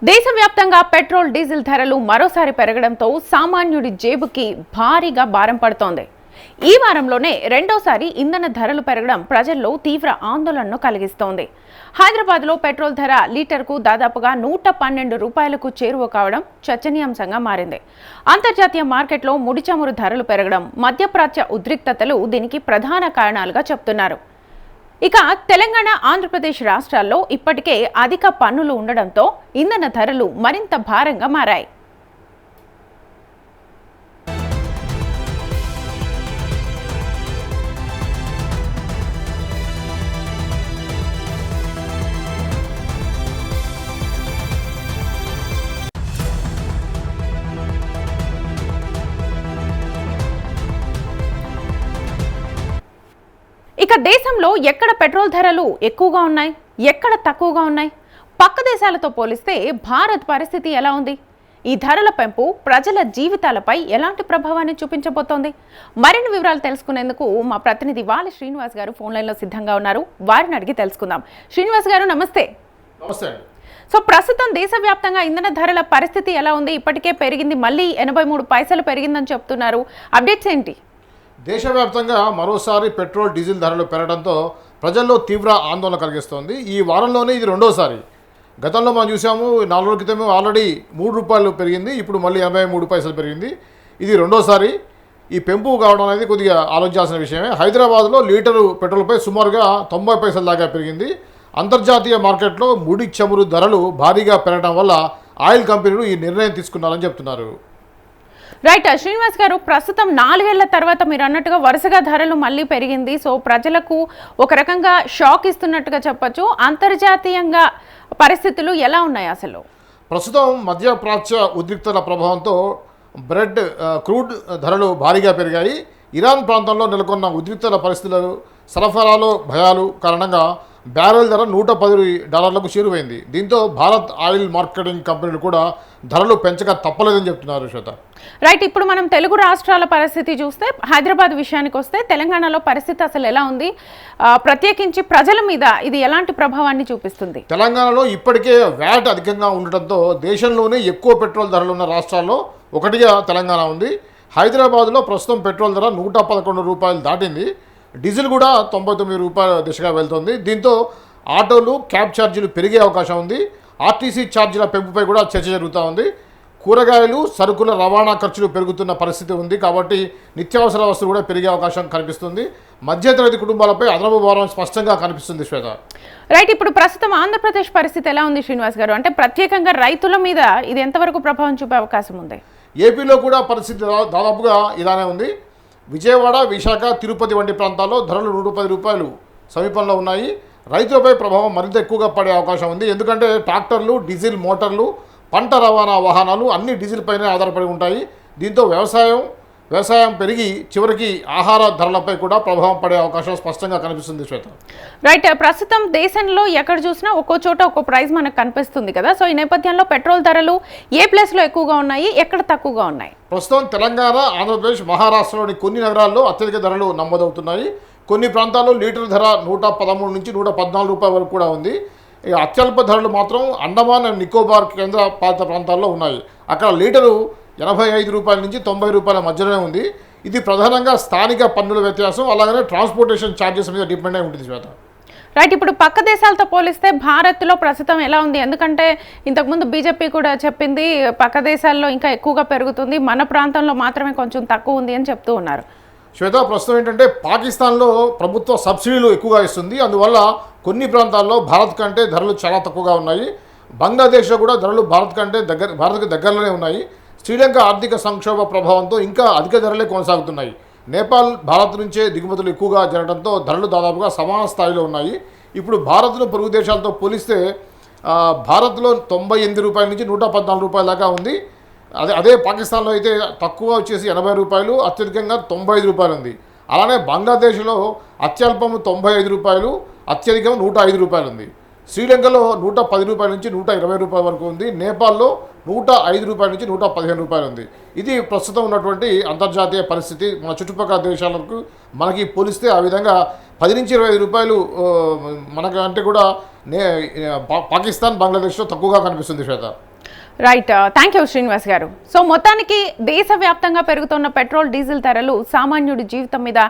దేశవ్యాప్తంగా petrol diesel ధరలు మరోసారి పెరగడంతో సామాన్యుడి జేబుకి భారీగా భారం పడుతోంది. ఈ వారంలోనే రెండోసారి ఇంధన ధరలు పెరగడం ప్రజల్లో తీవ్ర ఆందోళనను కలిగిస్తోంది. హైదరాబాద్లో పెట్రోల్ ధర లీటర్కు దాదాపుగా 112 రూపాయలకు చేరువ కావడం చర్చనీయాంశంగా మారింది. అంతర్జాతీయ మార్కెట్లో ముడి చమురు ధరలు పెరగడం, మధ్యప్రాచ్య ఉద్రిక్తతలు దీనికి ప్రధాన కారణాలుగా చెప్తున్నారు. ఇక తెలంగాణ, ఆంధ్రప్రదేశ్ రాష్ట్రాల్లో ఇప్పటికే అధిక పన్నులు ఉండడంతో ఇంధన ధరలు మరింత భారంగా మారాయి. ఇక దేశంలో ఎక్కడ పెట్రోల్ ధరలు ఎక్కువగా ఉన్నాయి, ఎక్కడ తక్కువగా ఉన్నాయి? పక్క దేశాలతో పోలిస్తే భారత్ పరిస్థితి ఎలా ఉంది? ఈ ధరల పెంపు ప్రజల జీవితాలపై ఎలాంటి ప్రభావాన్ని చూపించబోతోంది? మరిన్ని వివరాలు తెలుసుకునేందుకు మా ప్రతినిధి వాలి శ్రీనివాస్ గారు ఫోన్ లైన్లో సిద్ధంగా ఉన్నారు. వారిని అడిగి తెలుసుకుందాం. శ్రీనివాస్ గారు, నమస్తే. నమస్తే. సో ప్రస్తుతం దేశవ్యాప్తంగా ఇంధన ధరల పరిస్థితి ఎలా ఉంది? ఇప్పటికే పెరిగింది, మళ్ళీ 83 పైసలు పెరిగిందని చెప్తున్నారు. అప్డేట్స్ ఏంటి? దేశవ్యాప్తంగా మరోసారి పెట్రోల్ డీజిల్ ధరలు పెరగడంతో ప్రజల్లో తీవ్ర ఆందోళన కలిగిస్తోంది. ఈ వారంలోనే ఇది రెండోసారి. గతంలో మనం చూసాము, 4 రోజుల క్రితమే ఆల్రెడీ 3 రూపాయలు పెరిగింది, ఇప్పుడు మళ్ళీ 83 పైసలు పెరిగింది. ఇది రెండోసారి. ఈ పెంపు కావడం అనేది కొద్దిగా ఆలోచించాల్సిన విషయమే. హైదరాబాద్లో లీటరు పెట్రోల్పై సుమారుగా 90 పైసల దాకా పెరిగింది. అంతర్జాతీయ మార్కెట్లో ముడి చమురు ధరలు భారీగా పెరగడం వల్ల ఆయిల్ కంపెనీలు ఈ నిర్ణయం తీసుకున్నారని చెప్తున్నారు. రైట్ శ్రీనివాస్ గారు, ప్రస్తుతం 4 ఏళ్ల తర్వాత మీరు అన్నట్టుగా వరుసగా ధరలు మళ్ళీ పెరిగింది. సో ప్రజలకు ఒక రకంగా షాక్ ఇస్తున్నట్టుగా చెప్పొచ్చు. అంతర్జాతీయంగా పరిస్థితులు ఎలా ఉన్నాయి అసలు? ప్రస్తుతం మధ్యప్రాచ్య ఉద్రిక్తత ప్రభావంతో క్రూడ్ ధరలు భారీగా పెరిగాయి. ఇరాన్ ప్రాంతంలో నెలకొన్న ఉద్రిక్తత పరిస్థితులు, సరఫరాలో భయాలు కారణంగా బ్యారెల్ ధర $110 చేరువైంది. దీంతో భారత్ ఆయిల్ మార్కెటింగ్ కంపెనీలు కూడా ధరలు పెంచక తప్పలేదని చెప్తున్నారు. శ్వేత, రైట్. ఇప్పుడు మనం తెలుగు రాష్ట్రాల పరిస్థితి చూస్తే, హైదరాబాద్ విషయానికి వస్తే తెలంగాణలో పరిస్థితి అసలు ఎలా ఉంది? ప్రత్యేకించి ప్రజల మీద ఇది ఎలాంటి ప్రభావాన్ని చూపిస్తుంది? తెలంగాణలో ఇప్పటికే వ్యాట్ అధికంగా ఉండటంతో దేశంలోనే ఎక్కువ పెట్రోల్ ధరలు ఉన్న రాష్ట్రాల్లో ఒకటిగా తెలంగాణ ఉంది. హైదరాబాద్లో ప్రస్తుతం పెట్రోల్ ధర $111 దాటింది. డీజిల్ కూడా 99 రూపాయల దిశగా వెళ్తుంది. దీంతో ఆటోలు, క్యాబ్ ఛార్జీలు పెరిగే అవకాశం ఉంది. ఆర్టీసీ ఛార్జీల పెంపుపై కూడా చర్చ జరుగుతూ ఉంది. కూరగాయలు, సరుకుల రవాణా ఖర్చులు పెరుగుతున్న పరిస్థితి ఉంది. కాబట్టి నిత్యావసర వస్తువులు కూడా పెరిగే అవకాశం కనిపిస్తుంది. మధ్యతరగతి కుటుంబాలపై అదనపు భారం స్పష్టంగా కనిపిస్తుంది. శ్వేత, రైట్. ఇప్పుడు ప్రస్తుతం ఆంధ్రప్రదేశ్ పరిస్థితి ఎలా ఉంది శ్రీనివాస్ గారు? అంటే ప్రత్యేకంగా రైతుల మీద ఇది ఎంతవరకు ప్రభావం చూపే అవకాశం ఉంది? ఏపీలో కూడా పరిస్థితి దాదాపుగా ఇలానే ఉంది. విజయవాడ, విశాఖ, తిరుపతి వంటి ప్రాంతాల్లో ధరలు $110 సమీపంలో ఉన్నాయి. రైతులపై ప్రభావం మరింత ఎక్కువగా పడే అవకాశం ఉంది. ఎందుకంటే ట్రాక్టర్లు, డీజిల్ మోటార్లు, పంట రవాణా వాహనాలు అన్ని డీజిల్ పైనే ఆధారపడి ఉంటాయి. దీంతో వ్యవసాయం పెరిగి చివరికి ఆహార ధరలపై కూడా ప్రభావం పడే అవకాశం స్పష్టంగా కనిపిస్తుంది. శ్వేత, రైట్. ప్రస్తుతం దేశంలో ఎక్కడ చూసినా ఒక్కో చోట ఒక్కో ప్రైస్ మనకు కనిపిస్తుంది కదా. సో ఈ నేపథ్యంలో పెట్రోల్ ధరలు ఏ ప్లేస్లో ఎక్కువగా ఉన్నాయి, ఎక్కడ తక్కువగా ఉన్నాయి? ప్రస్తుతం తెలంగాణ, ఆంధ్రప్రదేశ్, మహారాష్ట్రలోని కొన్ని నగరాల్లో అత్యధిక ధరలు నమోదవుతున్నాయి. కొన్ని ప్రాంతాల్లో లీటర్ ధర $113 నుంచి $114 వరకు కూడా ఉంది. ఇక అత్యల్ప ధరలు మాత్రం అండమాన్ అండ్ నికోబార్ కేంద్ర పాలిత ప్రాంతాల్లో ఉన్నాయి. అక్కడ లీటరు $85 నుంచి $90 మధ్యలోనే ఉంది. ఇది ప్రధానంగా స్థానిక పన్నుల వ్యత్యాసం, అలాగనే ట్రాన్స్పోర్టేషన్ ఛార్జెస్ మీద డిపెండ్ అయి ఉంటుంది. శ్వేత, రైట్. ఇప్పుడు పక్క దేశాలతో పోలిస్తే భారత్లో ప్రస్తుతం ఎలా ఉంది? ఎందుకంటే ఇంతకుముందు బీజేపీ కూడా చెప్పింది పక్క దేశాల్లో ఇంకా ఎక్కువగా పెరుగుతుంది, మన ప్రాంతంలో మాత్రమే కొంచెం తక్కువ ఉంది అని చెప్తూ ఉన్నారు. శ్వేత, ప్రస్తుతం ఏంటంటే పాకిస్తాన్లో ప్రభుత్వ సబ్సిడీలు ఎక్కువగా ఇస్తుంది. అందువల్ల కొన్ని ప్రాంతాల్లో భారత్ కంటే ధరలు చాలా తక్కువగా ఉన్నాయి. బంగ్లాదేశ్లో కూడా ధరలు భారత్కి దగ్గరలోనే ఉన్నాయి. శ్రీలంక ఆర్థిక సంక్షోభ ప్రభావంతో ఇంకా అధిక ధరలే కొనసాగుతున్నాయి. నేపాల్, భారత్ నుంచే దిగుమతులు ఎక్కువగా జరగడంతో ధరలు దాదాపుగా సమాన స్థాయిలో ఉన్నాయి. ఇప్పుడు భారత్ను పొరుగు దేశాలతో పోలిస్తే భారత్లో $98 నుంచి $114 దాకా ఉంది. అదే పాకిస్తాన్లో అయితే తక్కువ వచ్చేసి $80, అత్యధికంగా $95 ఉంది. అలానే బంగ్లాదేశ్లో అత్యల్పము $95, అత్యధికం $105 ఉంది. శ్రీలంకలో $110 నుంచి $120 వరకు ఉంది. నేపాల్లో $105 నుంచి $115 ఉంది. ఇది ప్రస్తుతం ఉన్నటువంటి అంతర్జాతీయ పరిస్థితి. మన చుట్టుపక్కల దేశాలకు మనకి పోలిస్తే ఆ విధంగా 10 నుంచి 25 రూపాయలు మనకంటే కూడా పాకిస్తాన్, బంగ్లాదేశ్లో తక్కువగా కనిపిస్తుంది శ్వేత. రైట్, థ్యాంక్ యూ శ్రీనివాస్ గారు. సో మొత్తానికి దేశవ్యాప్తంగా పెరుగుతున్న పెట్రోల్ డీజిల్ ధరలు సామాన్యుడి జీవితం మీద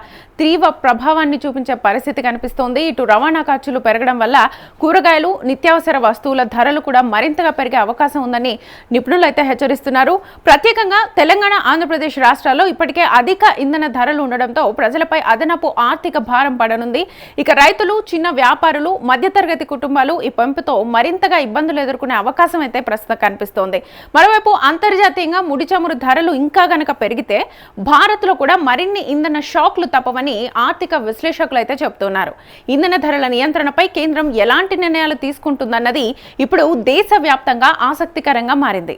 తీవ్ర ప్రభావాన్ని చూపించే పరిస్థితి కనిపిస్తోంది. ఇటు రవాణా ఖర్చులు పెరగడం వల్ల కూరగాయలు, నిత్యావసర వస్తువుల ధరలు కూడా మరింతగా పెరిగే అవకాశం ఉందని నిపుణులు అయితే హెచ్చరిస్తున్నారు. ప్రత్యేకంగా తెలంగాణ, ఆంధ్రప్రదేశ్ రాష్ట్రాల్లో ఇప్పటికే అధిక ఇంధన ధరలు ఉండడంతో ప్రజలపై అదనపు ఆర్థిక భారం పడనుంది. ఇక రైతులు, చిన్న వ్యాపారులు, మధ్యతరగతి కుటుంబాలు ఈ పెంపుతో మరింతగా ఇబ్బందులు ఎదుర్కొనే అవకాశం అయితే ప్రస్తుతం కనిపిస్తోంది. మరోవైపు అంతర్జాతీయంగా ముడి చమురు ధరలు ఇంకా గనక పెరిగితే భారత్లో కూడా మరిన్ని ఇంధన షాక్లు తప్పవని ఆర్థిక విశ్లేషకులు అయితే చెబుతున్నారు. ఇంధన ధరల నియంత్రణపై కేంద్రం ఎలాంటి నిర్ణయాలు తీసుకుంటుందన్నది ఇప్పుడు దేశవ్యాప్తంగా ఆసక్తికరంగా మారింది.